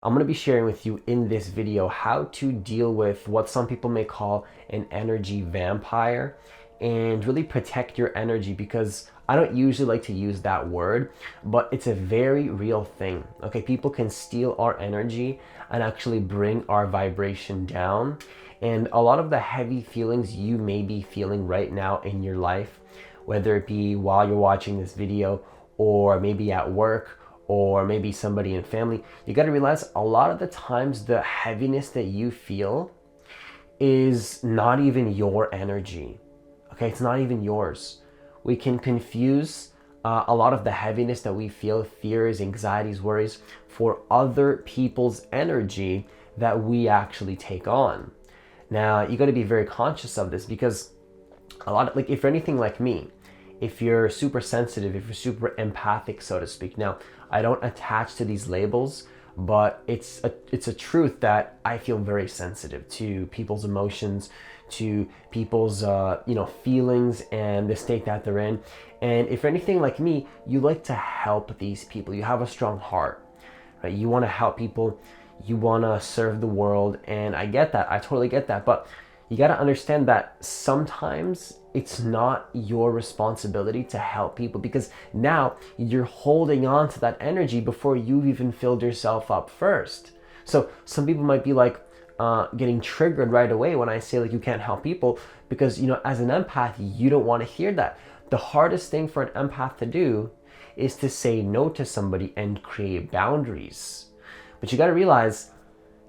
I'm going to be sharing with you in this video how to deal with what some people may call an energy vampire and really protect your energy, because I don't usually like to use that word, but it's a very real thing. Okay, people can steal our energy and actually bring our vibration down. And a lot of the heavy feelings you may be feeling right now in your life, whether it be while you're watching this video or maybe at work or maybe somebody in family, you got to realize a lot of the times the heaviness that you feel is not even your energy. Okay, it's not even yours. We can confuse a lot of the heaviness that we feel, fears, anxieties, worries, for other people's energy that we actually take on. Now, you got to be very conscious of this, because a lot of, like, if you're anything like me, if you're super sensitive, if you're super empathic, so to speak. Now, I don't attach to these labels, but it's a truth that I feel very sensitive to people's emotions, to people's feelings and the state that they're in. And if you're anything like me, you like to help these people. You have a strong heart, right? You want to help people. You want to serve the world, and I get that. I totally get that. But you got to understand that sometimes it's not your responsibility to help people, because now you're holding on to that energy before you've even filled yourself up first. So some people might be like getting triggered right away when I say, like, you can't help people, because as an empath, you don't want to hear that. The hardest thing for an empath to do is to say no to somebody and create boundaries. But you got to realize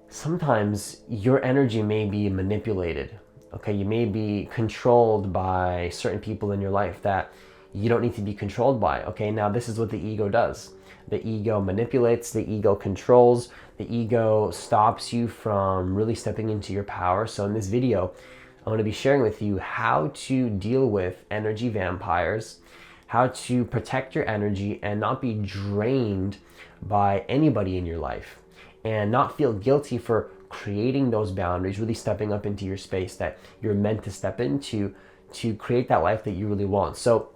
sometimes your energy may be manipulated. Okay, you may be controlled by certain people in your life that you don't need to be controlled by. Okay, now this is what the ego does. The ego manipulates, the ego controls, the ego stops you from really stepping into your power. So in this video, I'm going to be sharing with you how to deal with energy vampires, how to protect your energy and not be drained by anybody in your life, and not feel guilty for creating those boundaries, really stepping up into your space that you're meant to step into to create that life that you really want. So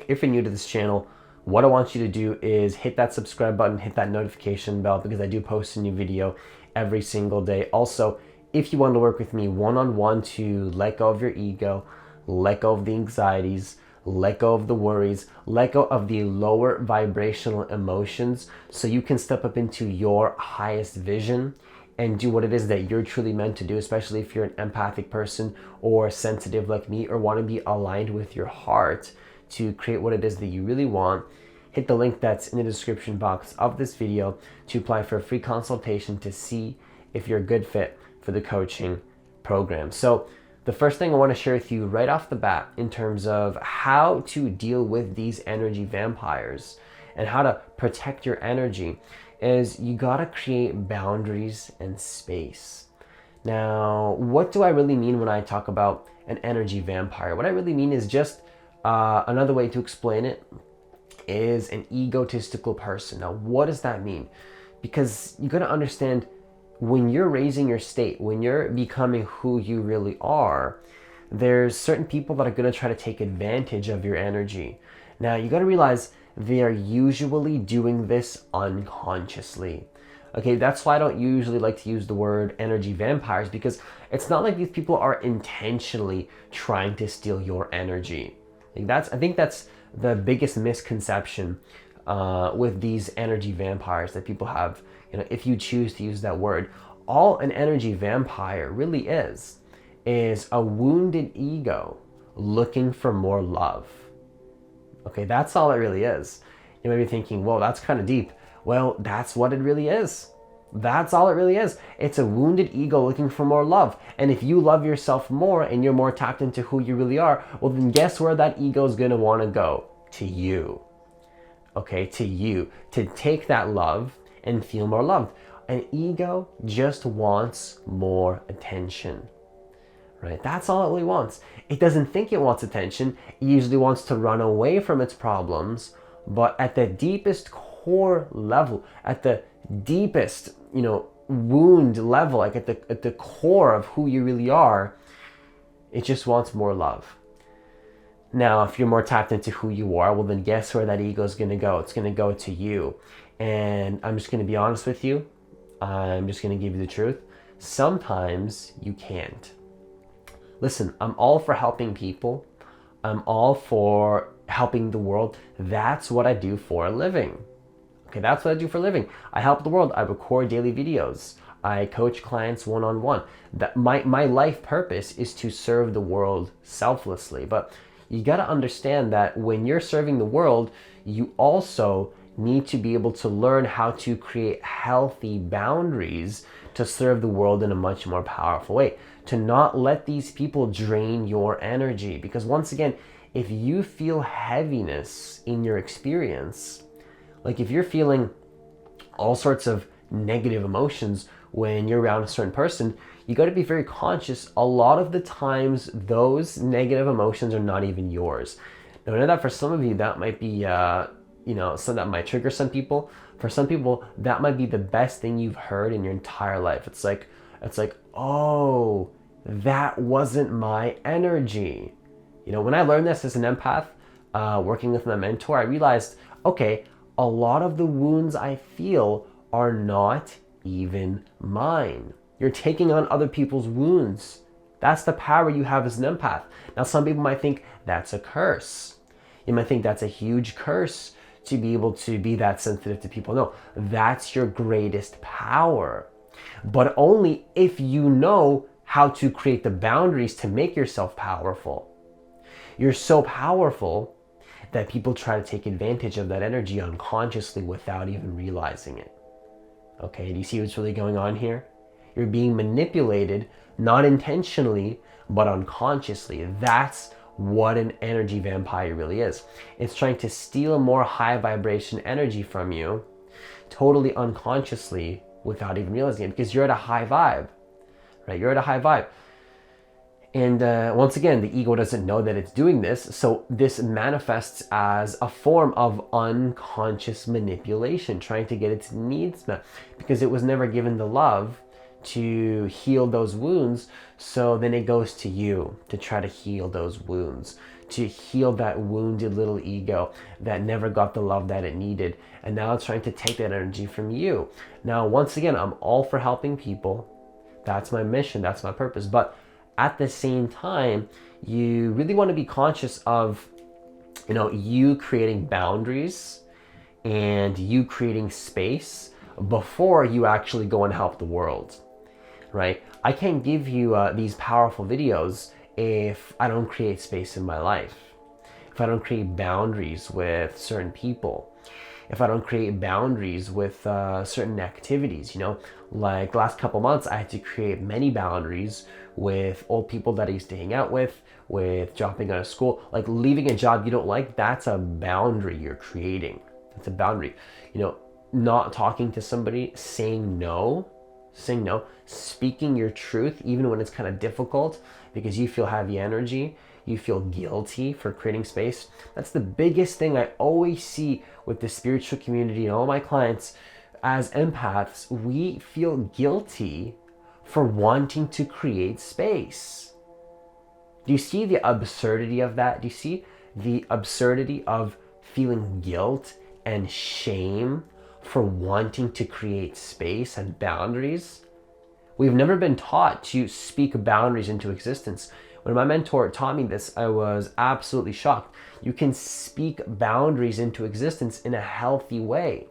if you're new to this channel, what I want you to do is hit that subscribe button, hit that notification bell, because I do post a new video every single day. Also, if you want to work with me one-on-one to let go of your ego, let go of the anxieties, let go of the worries, let go of the lower vibrational emotions, so you can step up into your highest vision and do what it is that you're truly meant to do, especially if you're an empathic person or sensitive like me, or want to be aligned with your heart to create what it is that you really want. Hit the link that's in the description box of this video to apply for a free consultation to see if you're a good fit for the coaching program. So the first thing I want to share with you right off the bat in terms of how to deal with these energy vampires and how to protect your energy is you got to create boundaries and space. Now, what do I really mean when I talk about an energy vampire? What I really mean is just another way to explain it is an egotistical person. Now, what does that mean? Because you got to understand, when you're raising your state, when you're becoming who you really are, there's certain people that are going to try to take advantage of your energy. Now, you got to realize they are usually doing this unconsciously. Okay, that's why I don't usually like to use the word energy vampires, because it's not like these people are intentionally trying to steal your energy. I think that's the biggest misconception with these energy vampires that people have. If you choose to use that word, all an energy vampire really is a wounded ego looking for more love. Okay, that's all it really is. You may be thinking, well, that's kind of deep. Well, that's what it really is. That's all it really is. It's a wounded ego looking for more love. And if you love yourself more and you're more tapped into who you really are, well, then guess where that ego is going to want to go? To you. Okay, to you. To take that love and feel more loved. An ego just wants more attention. Right? That's all it really wants. It doesn't think it wants attention. It usually wants to run away from its problems. But at the deepest core level, at the deepest, wound level, like at the core of who you really are, it just wants more love. Now, if you're more tapped into who you are, well, then guess where that ego is going to go? It's going to go to you. And I'm just going to be honest with you. I'm just going to give you the truth. Sometimes you can't. Listen, I'm all for helping people. I'm all for helping the world. That's what I do for a living. Okay, that's what I do for a living. I help the world. I record daily videos. I coach clients one-on-one. That my life purpose is to serve the world selflessly. But you got to understand that when you're serving the world, you also need to be able to learn how to create healthy boundaries to serve the world in a much more powerful way. To not let these people drain your energy. Because once again, if you feel heaviness in your experience, like if you're feeling all sorts of negative emotions when you're around a certain person, you got to be very conscious. A lot of the times, those negative emotions are not even yours. Now, I know that for some of you, that might be, some that might trigger some people. For some people, that might be the best thing you've heard in your entire life. It's like, oh, that wasn't my energy. When I learned this as an empath, working with my mentor, I realized, okay, a lot of the wounds I feel are not even mine. You're taking on other people's wounds. That's the power you have as an empath. Now, some people might think that's a curse. You might think that's a huge curse to be able to be that sensitive to people. No, that's your greatest power. But only if you know how to create the boundaries to make yourself powerful. You're so powerful that people try to take advantage of that energy unconsciously without even realizing it. Okay, do you see what's really going on here? You're being manipulated, not intentionally, but unconsciously. That's what an energy vampire really is. It's trying to steal more high vibration energy from you, totally unconsciously, without even realizing it, because you're at a high vibe, right? You're at a high vibe. And once again, the ego doesn't know that it's doing this, so this manifests as a form of unconscious manipulation, trying to get its needs met, because it was never given the love to heal those wounds. So then it goes to you to try to heal those wounds, to heal that wounded little ego that never got the love that it needed. And now it's trying to take that energy from you. Now, once again, I'm all for helping people. That's my mission. That's my purpose. But at the same time, you really want to be conscious of, you creating boundaries and you creating space before you actually go and help the world, right? I can't give you these powerful videos if I don't create space in my life, if I don't create boundaries with certain people, if I don't create boundaries with certain activities. Like the last couple months, I had to create many boundaries with old people that I used to hang out with dropping out of school, like leaving a job you don't like. That's a boundary you're creating. It's a boundary. Not talking to somebody, saying no, speaking your truth, even when it's kind of difficult because you feel heavy energy, you feel guilty for creating space. That's the biggest thing I always see with the spiritual community and all my clients. As empaths, we feel guilty for wanting to create space. Do you see the absurdity of that? Do you see the absurdity of feeling guilt and shame for wanting to create space and boundaries? We've never been taught to speak boundaries into existence. When my mentor taught me this, I was absolutely shocked. You can speak boundaries into existence in a healthy way.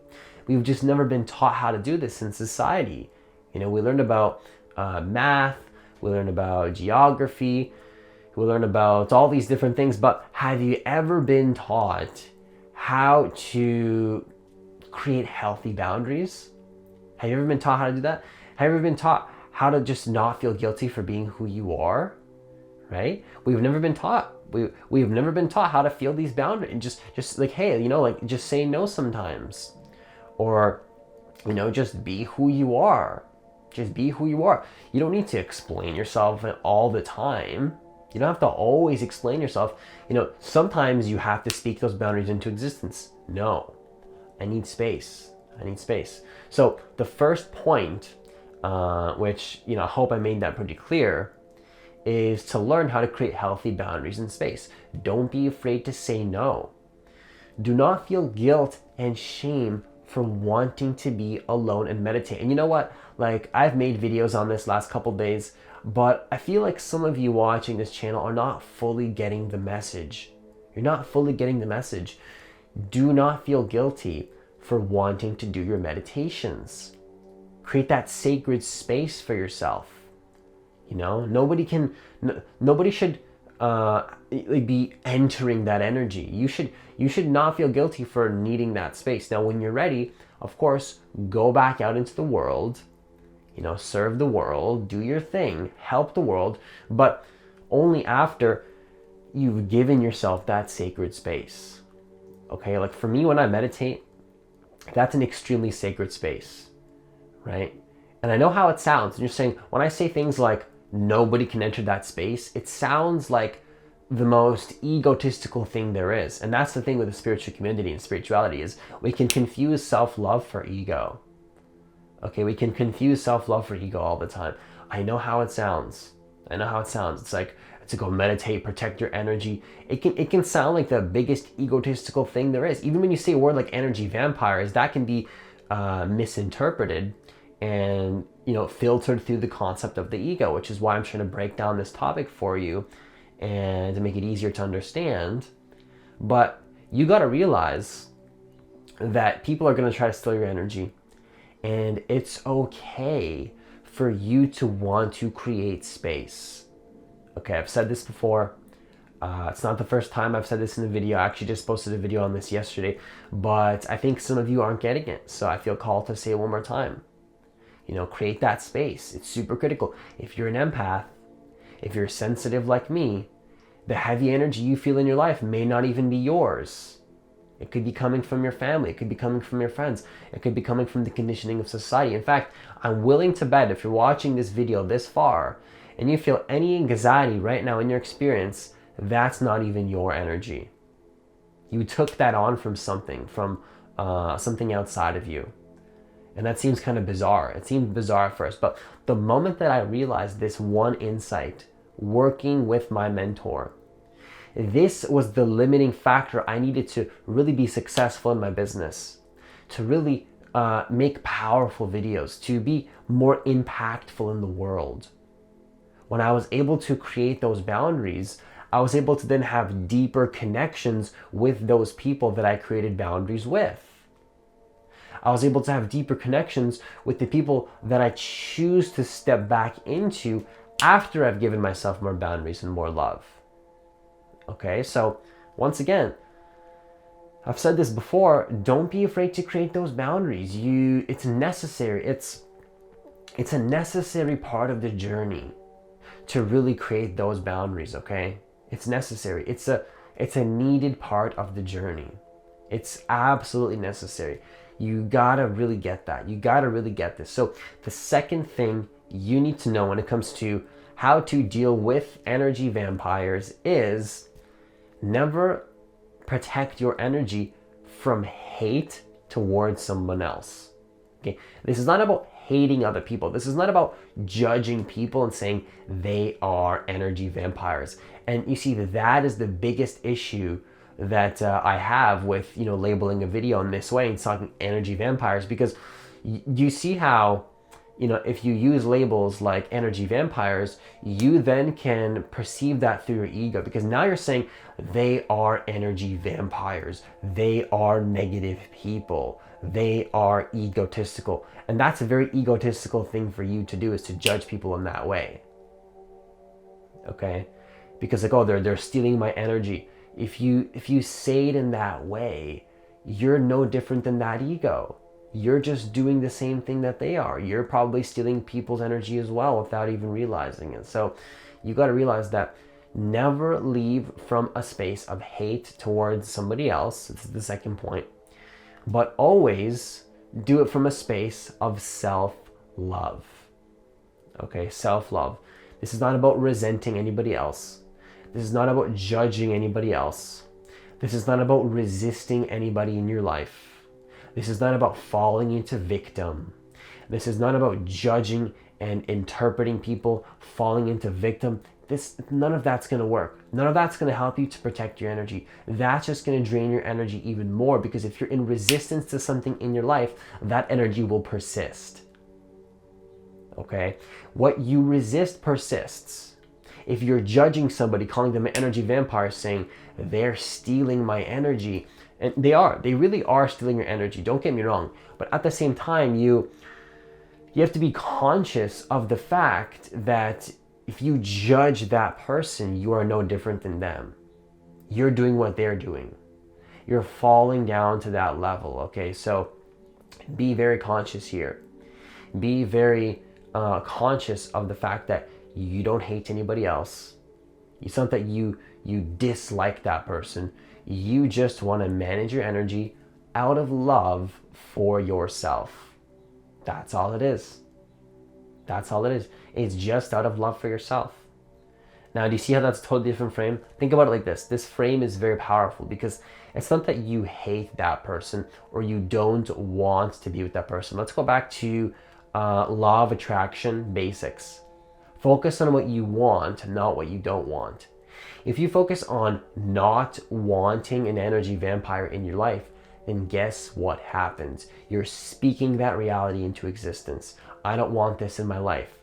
We've just never been taught how to do this in society. We learned about math, we learned about geography, we learned about all these different things, but have you ever been taught how to create healthy boundaries? Have you ever been taught how to do that? Have you ever been taught how to just not feel guilty for being who you are? Right? We've never been taught. We've never been taught how to feel these boundaries. Just like, hey, just say no sometimes. Or, just be who you are. Just be who you are. You don't need to explain yourself all the time. You don't have to always explain yourself. Sometimes you have to speak those boundaries into existence. No, I need space. I need space. So the first point, which, I hope I made that pretty clear, is to learn how to create healthy boundaries in space. Don't be afraid to say no. Do not feel guilt and shame for wanting to be alone and meditate. And you know what? Like, I've made videos on this last couple days, but I feel like some of you watching this channel are not fully getting the message. You're not fully getting the message. Do not feel guilty for wanting to do your meditations. Create that sacred space for yourself. You know, nobody should be entering that energy. You should not feel guilty for needing that space. Now, when you're ready, of course, go back out into the world, you know, serve the world, do your thing, help the world, but only after you've given yourself that sacred space. Okay, like for me, when I meditate, that's an extremely sacred space, right? And I know how it sounds. And you're saying, when I say things like nobody can enter that space, it sounds like the most egotistical thing there is. And that's the thing with the spiritual community and spirituality, is we can confuse self-love for ego. Okay, we can confuse self-love for ego all the time. I know how it sounds. It's like to go meditate, protect your energy. It can sound like the biggest egotistical thing there is. Even when you say a word like energy vampires, that can be misinterpreted and, you know, filtered through the concept of the ego, which is why I'm trying to break down this topic for you and to make it easier to understand. But you got to realize that people are going to try to steal your energy, and it's okay for you to want to create space. Okay, I've said this before. It's not the first time I've said this in a video. I actually just posted a video on this yesterday, but I think some of you aren't getting it, so I feel called to say it one more time. You know, create that space. It's super critical. If you're an empath, if you're sensitive like me, the heavy energy you feel in your life may not even be yours. It could be coming from your family. It could be coming from your friends. It could be coming from the conditioning of society. In fact, I'm willing to bet if you're watching this video this far and you feel any anxiety right now in your experience, that's not even your energy. You took that on from something outside of you. And that seems kind of bizarre. It seemed bizarre at first, but the moment that I realized this one insight, working with my mentor, this was the limiting factor I needed to really be successful in my business, to really make powerful videos, to be more impactful in the world. When I was able to create those boundaries, I was able to then have deeper connections with those people that I created boundaries with. I was able to have deeper connections with the people that I choose to step back into after I've given myself more boundaries and more love. Okay, so once again, I've said this before, don't be afraid to create those boundaries. It's necessary. It's a necessary part of the journey to really create those boundaries, okay? It's necessary. It's a needed part of the journey. It's absolutely necessary. You gotta really get that. You gotta really get this. So the second thing you need to know when it comes to how to deal with energy vampires is never protect your energy from hate towards someone else. Okay? This is not about hating other people. This is not about judging people and saying they are energy vampires. And you see, that is the biggest issue that I have with, you know, labeling a video in this way and talking energy vampires, because you see how, you know, if you use labels like energy vampires, you then can perceive that through your ego, because now you're saying they are energy vampires, they are negative people, they are egotistical. And that's a very egotistical thing for you to do, is to judge people in that way. Okay? Because like, oh, they're stealing my energy. If you say it in that way, you're no different than that ego. You're just doing the same thing that they are. You're probably stealing people's energy as well without even realizing it. So you got to realize that never leave from a space of hate towards somebody else. This is the second point. But always do it from a space of self-love. Okay, self-love. This is not about resenting anybody else. This is not about judging anybody else. This is not about resisting anybody in your life. This is not about falling into victim. This is not about judging and interpreting people, falling into victim. None of that's going to work. None of that's going to help you to protect your energy. That's just going to drain your energy even more, because if you're in resistance to something in your life, that energy will persist. Okay? What you resist persists. If you're judging somebody, calling them an energy vampire, saying they're stealing my energy, and they really are stealing your energy, don't get me wrong, but at the same time, you have to be conscious of the fact that if you judge that person, you are no different than them. You're doing what they're doing. You're falling down to that level, okay? So be very conscious here. Be very conscious of the fact that you don't hate anybody else. It's not that you dislike that person. You just want to manage your energy out of love for yourself. That's all it is. That's all it is. It's just out of love for yourself. Now, do you see how that's a totally different frame? Think about it like this. This frame is very powerful, because it's not that you hate that person or you don't want to be with that person. Let's go back to law of attraction basics. Focus on what you want, not what you don't want. If you focus on not wanting an energy vampire in your life, then guess what happens? You're speaking that reality into existence. I don't want this in my life.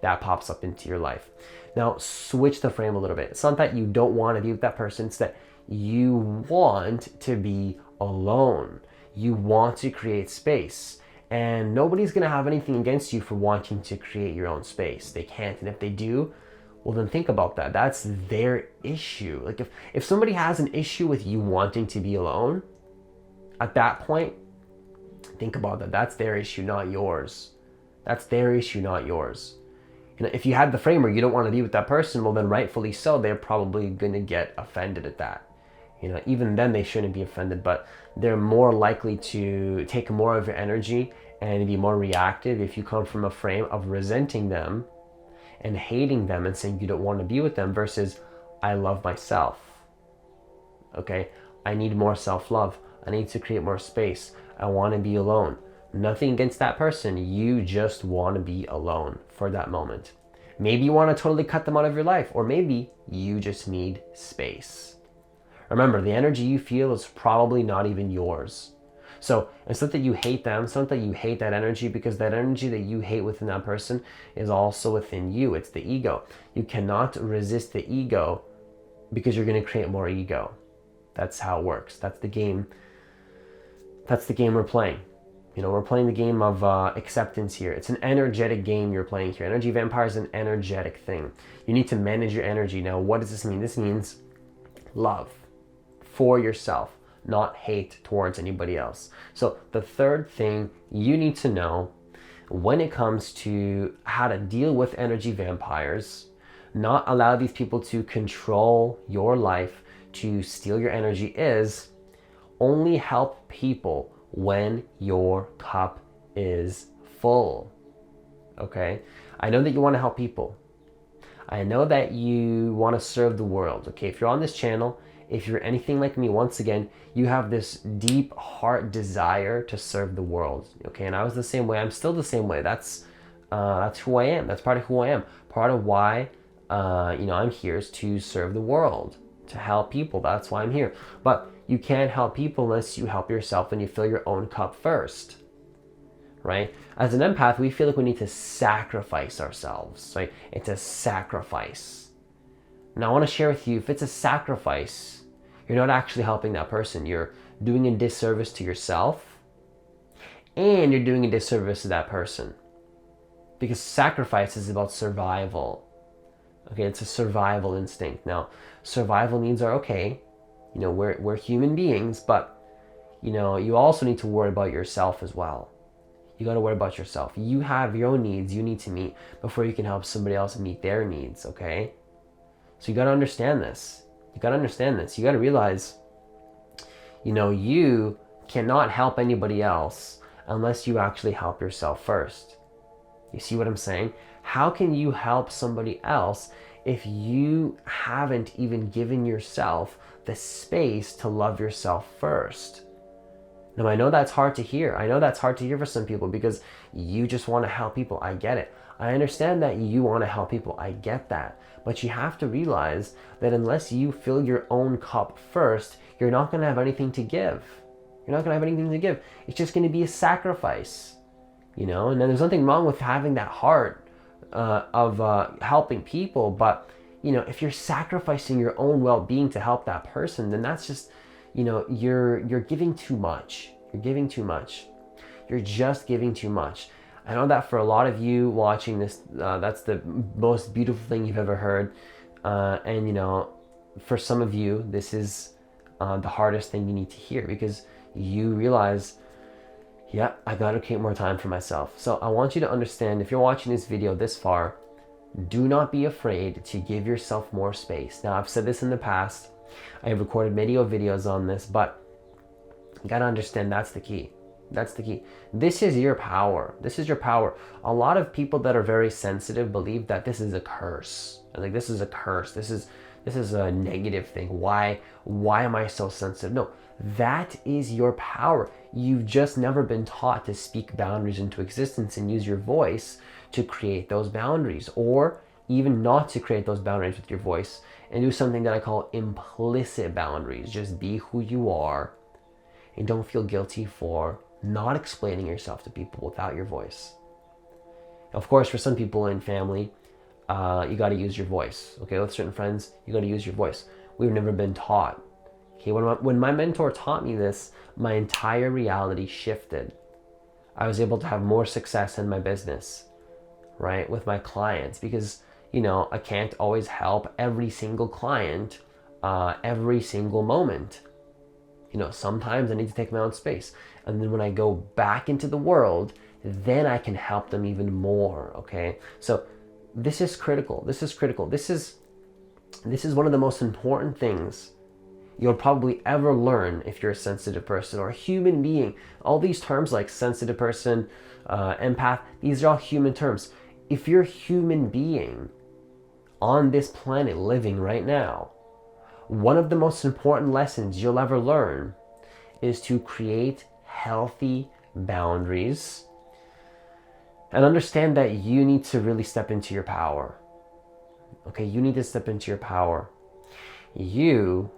That pops up into your life. Now, switch the frame a little bit. It's not that you don't want to be with that person. It's that you want to be alone. You want to create space. And nobody's going to have anything against you for wanting to create your own space. They can't. And if they do, well, then think about that. That's their issue. Like if somebody has an issue with you wanting to be alone, at that point, think about that. That's their issue, not yours. That's their issue, not yours. You know, if you had the frame where you don't want to be with that person, well, then rightfully so, they're probably going to get offended at that. You know, even then they shouldn't be offended, but they're more likely to take more of your energy and be more reactive if you come from a frame of resenting them and hating them and saying you don't want to be with them, versus I love myself. Okay, I need more self-love. I need to create more space. I want to be alone. Nothing against that person. You just want to be alone for that moment. Maybe you want to totally cut them out of your life, or maybe you just need space. Remember, the energy you feel is probably not even yours. So it's not that you hate them, it's not that you hate that energy, because that energy that you hate within that person is also within you. It's the ego. You cannot resist the ego, because you're going to create more ego. That's how it works. That's the game. That's the game we're playing. You know, we're playing the game of acceptance here. It's an energetic game you're playing here. Energy vampire is an energetic thing. You need to manage your energy. Now, what does this mean? This means love for yourself, not hate towards anybody else. So the third thing you need to know when it comes to how to deal with energy vampires, not allow these people to control your life, to steal your energy, is only help people when your cup is full. Okay? I know that you want to help people. I know that you want to serve the world. Okay? If you're on this channel, if you're anything like me, once again, you have this deep heart desire to serve the world. Okay? And I was the same way. I'm still the same way. That's who I am. That's part of who I am. Part of why I'm here is to serve the world, to help people. That's why I'm here. But you can't help people unless you help yourself and you fill your own cup first, right? As an empath, we feel like we need to sacrifice ourselves, right? It's a sacrifice. Now, I want to share with you, if it's a sacrifice, you're not actually helping that person. You're doing a disservice to yourself, and you're doing a disservice to that person. Because sacrifice is about survival. Okay, it's a survival instinct. Now, survival needs are okay. You know, we're human beings, but, you also need to worry about yourself as well. You got to worry about yourself. You have your own needs you need to meet before you can help somebody else meet their needs, okay? So you got to understand this. You got to realize, you cannot help anybody else unless you actually help yourself first. You see what I'm saying? How can you help somebody else if you haven't even given yourself the space to love yourself first? Now, I know that's hard to hear. I know that's hard to hear for some people because you just want to help people. I get it. I understand that you want to help people. I get that. But you have to realize that unless you fill your own cup first, you're not going to have anything to give. You're not going to have anything to give. It's just going to be a sacrifice, you know? And then there's nothing wrong with having that heart of helping people. But, you know, if you're sacrificing your own well-being to help that person, then that's just, you know, you're giving too much. You're giving too much. You're just giving too much. I know that for a lot of you watching this, that's the most beautiful thing you've ever heard. And, you know, for some of you, this is the hardest thing you need to hear because you realize, yeah, I got to create more time for myself. So I want you to understand, if you're watching this video this far, do not be afraid to give yourself more space. Now, I've said this in the past. I have recorded many videos on this, but you got to understand that's the key. That's the key. This is your power. This is your power. A lot of people that are very sensitive believe that this is a curse. Like, this is a curse. This is a negative thing. Why am I so sensitive? No, that is your power. You've just never been taught to speak boundaries into existence and use your voice to create those boundaries, or even not to create those boundaries with your voice and do something that I call implicit boundaries. Just be who you are and don't feel guilty for not explaining yourself to people without your voice. Of course, for some people in family, you got to use your voice. Okay, with certain friends, you got to use your voice. We've never been taught. Okay, when my mentor taught me this, my entire reality shifted. I was able to have more success in my business, right, with my clients, because, you know, I can't always help every single client every single moment. You know, sometimes I need to take my own space. And then when I go back into the world, then I can help them even more, okay? So this is critical. This is critical. This is one of the most important things you'll probably ever learn if you're a sensitive person or a human being. All these terms like sensitive person, empath, these are all human terms. If you're a human being on this planet living right now, one of the most important lessons you'll ever learn is to create healthy boundaries and understand that you need to really step into your power. Okay, you need to step into your power. You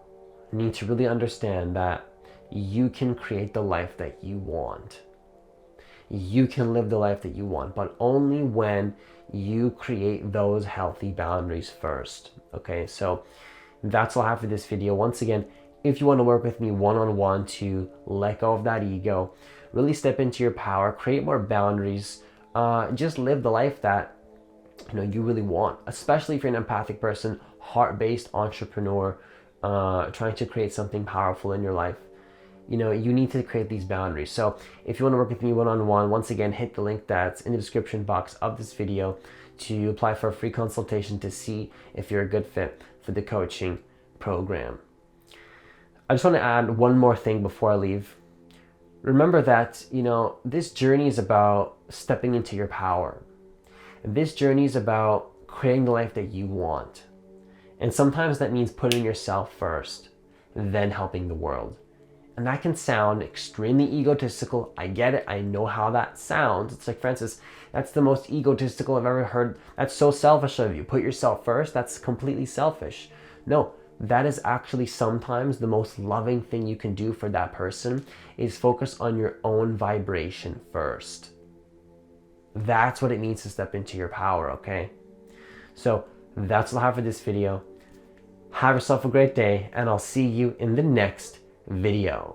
need to really understand that you can create the life that you want. You can live the life that you want, but only when you create those healthy boundaries first. Okay, so that's all I have for this video. Once again, if you want to work with me one-on-one to let go of that ego, really step into your power, create more boundaries, just live the life that, you know, you really want, especially if you're an empathic person, heart-based entrepreneur, trying to create something powerful in your life. You know, you need to create these boundaries. So if you want to work with me one-on-one, once again, hit the link that's in the description box of this video to apply for a free consultation to see if you're a good fit for the coaching program. I just want to add one more thing before I leave. Remember that, you know, this journey is about stepping into your power. This journey is about creating the life that you want. And sometimes that means putting yourself first, then helping the world. And that can sound extremely egotistical. I get it. I know how that sounds. It's like, Francis, that's the most egotistical I've ever heard. That's so selfish of you. Put yourself first. That's completely selfish. No, that is actually sometimes the most loving thing you can do for that person is focus on your own vibration first. That's what it means to step into your power, okay? So that's all I have for this video. Have yourself a great day, and I'll see you in the next video.